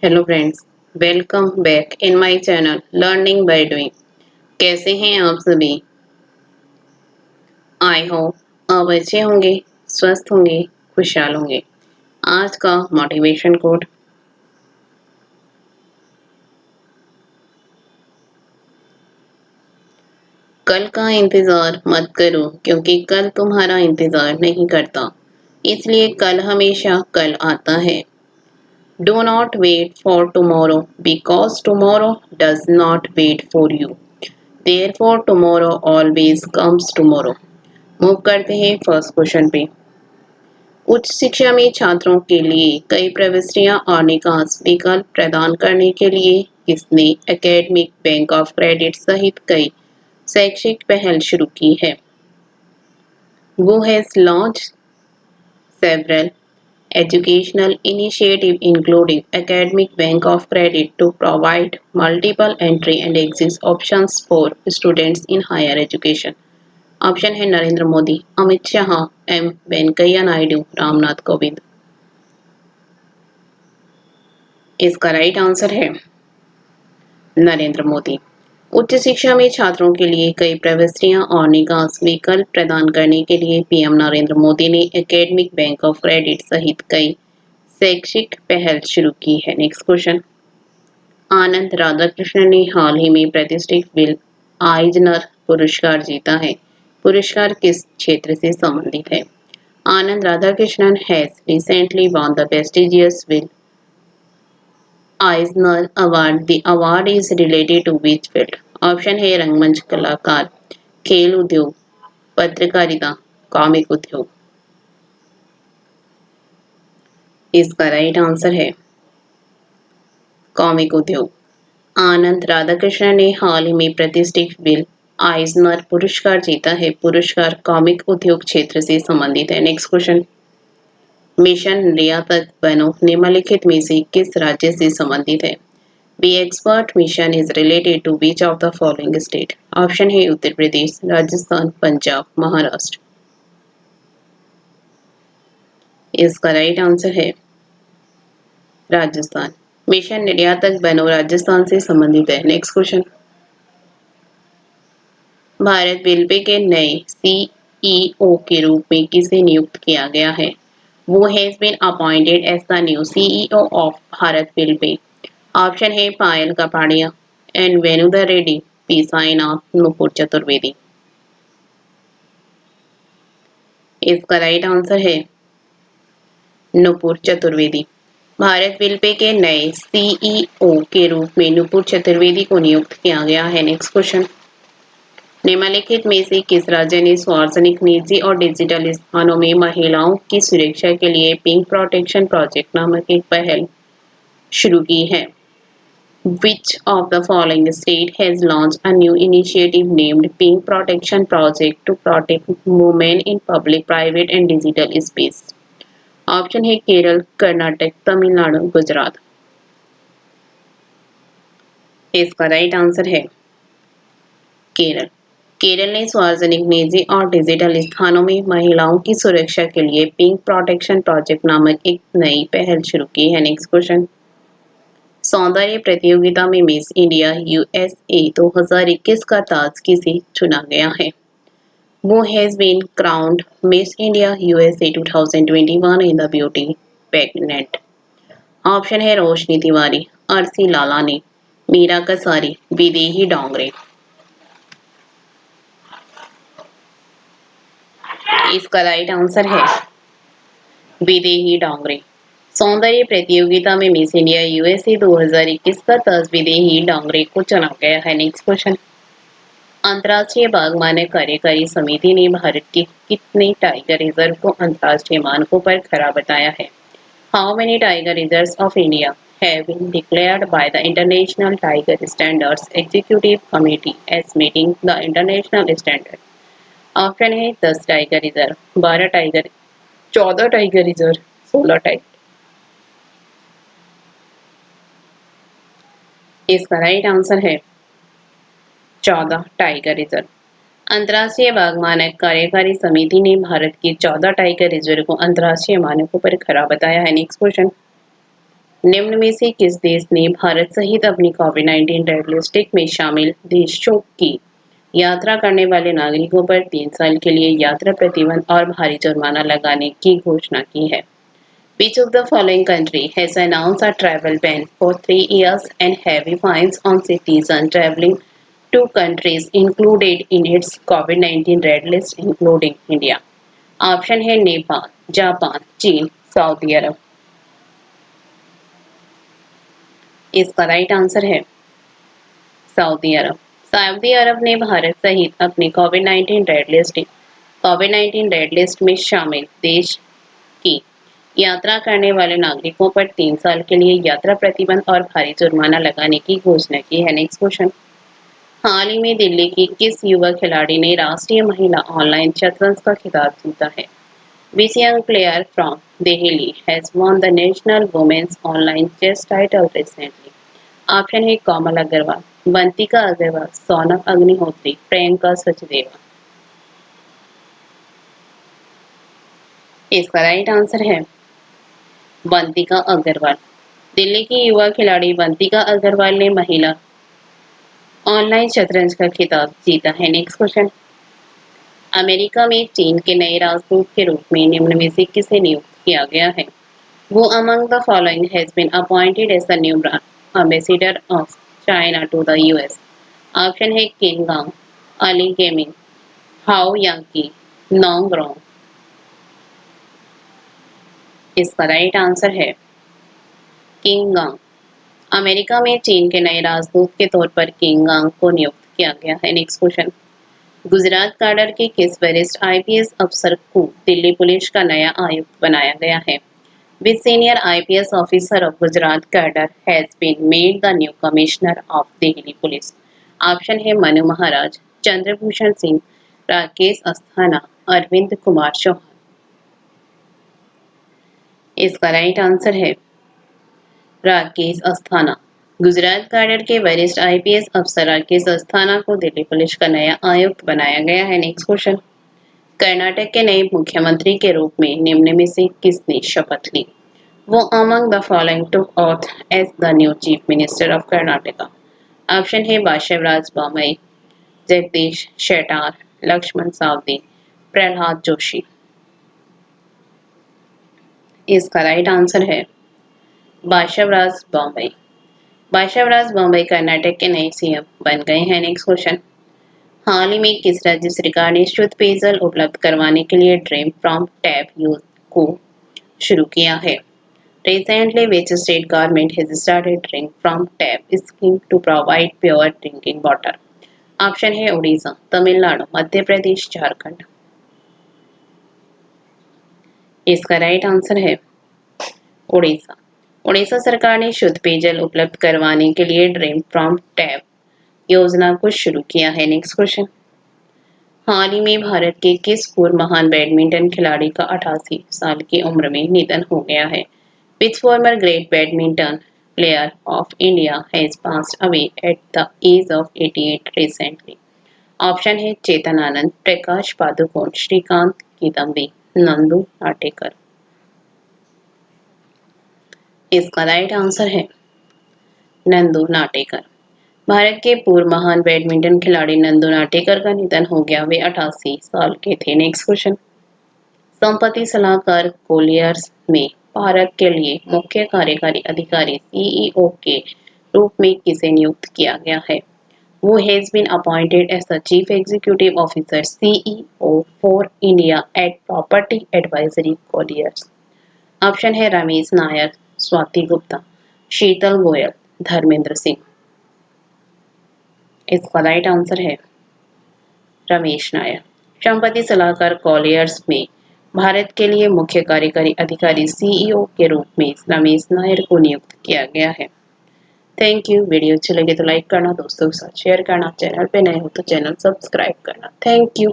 Hello friends, welcome back in my channel learning by doing. कैसे हैं आप सभी? आई होप आप अच्छे होंगे, स्वस्थ होंगे, खुशहाल होंगे। आज का मोटिवेशन कोट। कल का इंतजार मत करो क्योंकि कल तुम्हारा इंतजार नहीं करता, इसलिए कल हमेशा कल आता है। Do not wait for tomorrow because tomorrow does not wait for you. Therefore tomorrow always comes tomorrow. Move करते हैं फर्स्ट क्वेश्चन पे। उच्च शिक्षा में छात्रों के लिए कई प्रविष्टियां और निकास विकल्प प्रदान करने के लिए किसने एकेडमिक बैंक ऑफ क्रेडिट सहित कई शैक्षिक पहल शुरू की है? वो has launched several educational initiatives including academic bank of credit to provide multiple entry and exit options for students in higher education. Option है नरेंद्र मोदी, अमित शाह, एम वेंकैया नायडू, रामनाथ कोविंद। इसका राइट आंसर है नरेंद्र मोदी। उच्च शिक्षा में छात्रों के लिए कई प्रविष्टियां और निकास विकल्प प्रदान करने के लिए पीएम नरेंद्र मोदी ने एकेडमिक बैंक ऑफ क्रेडिट सहित कई शैक्षिक पहल शुरू की है। Next question. आनंद राधाकृष्णन ने हाल ही में प्रतिष्ठित बिल आइजनर पुरस्कार जीता है। पुरस्कार किस क्षेत्र से संबंधित है? Anand Radhakrishnan has recently won the prestigious Bill Eisner Award. The award is related to which field? Option है रंगमंच कलाकार, खेल उद्योग, पत्रकारिता, कॉमिक उद्योग। इसका राइट आंसर है कॉमिक उद्योग। आनंद राधाकृष्णन ने हाल ही में प्रतिष्ठित बिल आइजनर पुरस्कार जीता है। पुरस्कार कॉमिक उद्योग क्षेत्र से संबंधित है। Next question. मिशन रियासत बनो निम्नलिखित में से किस राज्य से संबंधित है? B expert mission is related to which of the following state? Option है उत्तर प्रदेश, राजस्थान, पंजाब, महाराष्ट्र। इसका राइट आंसर है राजस्थान। मिशन निर्यातक बनो राजस्थान से संबंधित है। Next question. भारत रेलवे के नए सीईओ के रूप में किसे नियुक्त किया गया है? वो has been appointed as the new CEO of Bharat railway. Option है पायल कपाड़िया एंड वेणुधर रेड्डी, पी साईनाथ, नुपुर चतुर्वेदी। इसका राइट आंसर है नुपुर चतुर्वेदी। भारत रेलवे के नए सीईओ के रूप में नुपुर चतुर्वेदी को नियुक्त किया गया है। Next question. निम्नलिखित में से किस राज्य ने सार्वजनिक, निजी और डिजिटल स्थानों में महिलाओं की सुरक्षा के लिए पिंक प्रोटेक्शन प्रोजेक्ट नामक एक पहल शुरू की है? Which of the following state has launched a new initiative named Pink Protection Project to protect women in public, private and digital space? Option है केरल, कर्नाटक, तमिलनाडु, गुजरात। इसका राइट आंसर है केरल। केरल ने सार्वजनिक, निजी और डिजिटल स्थानों में महिलाओं की सुरक्षा के लिए पिंक प्रोटेक्शन प्रोजेक्ट नामक एक नई पहल शुरू की है। Next question. सौंदर्य प्रतियोगिता में मिस इंडिया यूएसए 2021 का ताज किसे चुना गया है? वो has been crowned Miss India USA 2021 in the beauty pageant. Option है रोशनी तिवारी, अर्सी लालानी, मीरा कसारी, विदेही डोंगरे। इसका राइट आंसर है विदेही डोंगरे। सौंदर्य प्रतियोगिता में मिस इंडिया यूएसए 2021 का ताज विदेही डोंगरे को चुना गया है। Next question. अंतर्राष्ट्रीय बाघ मानक कार्यकारी समिति ने भारत के कितने टाइगर रिजर्व को अंतर्राष्ट्रीय मानकों पर खरा बताया है? How many tiger reserves of India have been declared by the International Tiger Standards Executive Committee as meeting the international standard? Option है 10 tiger reserve, 12 tiger, 14 tiger reserve, 16 tiger. इसका राइट आंसर है 14 टाइगर रिजर्व। अंतर्राष्ट्रीय बाघ मानक कार्यकारी समिति ने भारत के 14 टाइगर रिजर्व को अंतर्राष्ट्रीय मानकों पर खरा बताया है। Next question. निम्न में से किस देश ने भारत सहित अपनी कोविड-19 रेड लिस्ट में शामिल देशों की यात्रा करने वाले नागरिकों पर 3 साल के लिए यात्रा प्रतिबंध और भारी जुर्माना लगाने की घोषणा की है? Which of the following country has announced a travel ban for 3 years and heavy fines on citizens traveling to countries included in its COVID-19 red list, including India? Option है नेपाल, जापान, चीन, सऊदी अरब। इसका right answer है Saudi अरब। Saudi अरब ने भारत सहित अपनी कोविड-19 red list में शामिल देश की यात्रा करने वाले नागरिकों पर 3 साल के लिए यात्रा प्रतिबंध और भारी जुर्माना लगाने की घोषणा की है। Next question. हाल ही में दिल्ली की किस युवा खिलाड़ी ने राष्ट्रीय महिला ऑनलाइन शतरंज का खिताब जीता है? Which young player from Delhi has won the National Women's Online Chess title recently? Option है कोमल अग्रवाल, बंतिका अग्रवाल, सोनम अग्निहोत्री, प्रियंका सचदेवा। इसका राइट आंसर है बंतिका अग्रवाल। दिल्ली की युवा खिलाड़ी बंतिका अग्रवाल ने महिला ऑनलाइन शतरंज का खिताब जीता है। Next question. अमेरिका में चीन के नए राजदूत के रूप में निम्न में से किसे नियुक्त किया गया है? Who among the following has been appointed as the new ambassador of China to the US? Option है किन गांग, अली गेमिंग, हाओ यांकी, नोंग रोंग। इसका राइट आंसर है किंग गांग। अमेरिका में चीन के नए राजदूत के तौर पर किंग गांग को नियुक्त किया गया है। Next question. गुजरात कैडर के किस वरिष्ठ आईपीएस अफसर को दिल्ली पुलिस का नया आयुक्त बनाया गया है? Which senior IPS officer of Gujarat cadre has been made the new commissioner of Delhi Police? Option है मनु महाराज, चंद्रभूषण सिंह, राकेश अस्थाना, अरविंद कुमार चौहान। इसका राइट आंसर है राकेश अस्थाना। गुजरात कैडर के वरिष्ठ आईपीएस अफसर राकेश अस्थाना को दिल्ली पुलिस का नया आयुक्त बनाया गया है। Next question. कर्नाटक के नए मुख्यमंत्री के रूप में निम्न में से किसने शपथ ली? Who among the following took oath as the new Chief Minister of Karnataka? Option है बाशिवराज बोम्मई, जगदीश शेट्टार, लक्ष्मण सावदी, प्रहलाद जोशी। इसका राइट आंसर है बाशिवराज बोम्मई। बाशिवराज बोम्मई कर्नाटक के नए सीएम बन गए हैं। Next question. हाल ही में किस राज्य सरकार ने शुद्ध पेयजल उपलब्ध करवाने के लिए ड्रिंक फ्रॉम टैप यूज को शुरू किया है? Recently, which state government has started drink from tap scheme to provide pure drinking water? Option है उड़ीसा, तमिलनाडु, मध्य प्रदेश, झारखंड। इसका राइट आंसर है उड़ीसा। उड़ीसा सरकार ने शुद्ध पेयजल उपलब्ध करवाने के लिए ड्रिंक फ्रॉम टैप योजना को शुरू किया है। Next question. हाल ही में भारत के किस पूर्व महान बैडमिंटन खिलाड़ी का 88 साल की उम्र में निधन हो गया है? Which former great badminton player of India has passed away at the age of 88 recently? Option है चेतन आनंद, प्रकाश पादुकोण, श्रीकांत किदम्बी, नंदू नाटेकर। इसका राइट आंसर है नंदू नाटेकर। भारत के पूर्व महान बैडमिंटन खिलाड़ी नंदू नाटेकर का निधन हो गया। वे 88 साल के थे। Next question. संपत्ति सलाहकार कोलियर्स में भारत के लिए मुख्य कार्यकारी अधिकारी सीईओ के रूप में किसे नियुक्त किया गया है? Who has been appointed as the Chief Executive Officer CEO for India at Property Advisory Colliers? Option है रमेश नायर, स्वाति गुप्ता, शीतल गोयल, धर्मेंद्र सिंह। इसका राइट आंसर है रमेश नायर। संपत्ति सलाहकार कॉलियर्स में भारत के लिए मुख्य कार्यकारी अधिकारी सीईओ के रूप में रमेश नायर को नियुक्त किया गया है। Thank you. वीडियो अच्छी लगे तो लाइक करना, दोस्तों के साथ शेयर करना, चैनल पे नए हो तो चैनल सब्सक्राइब करना। Thank you.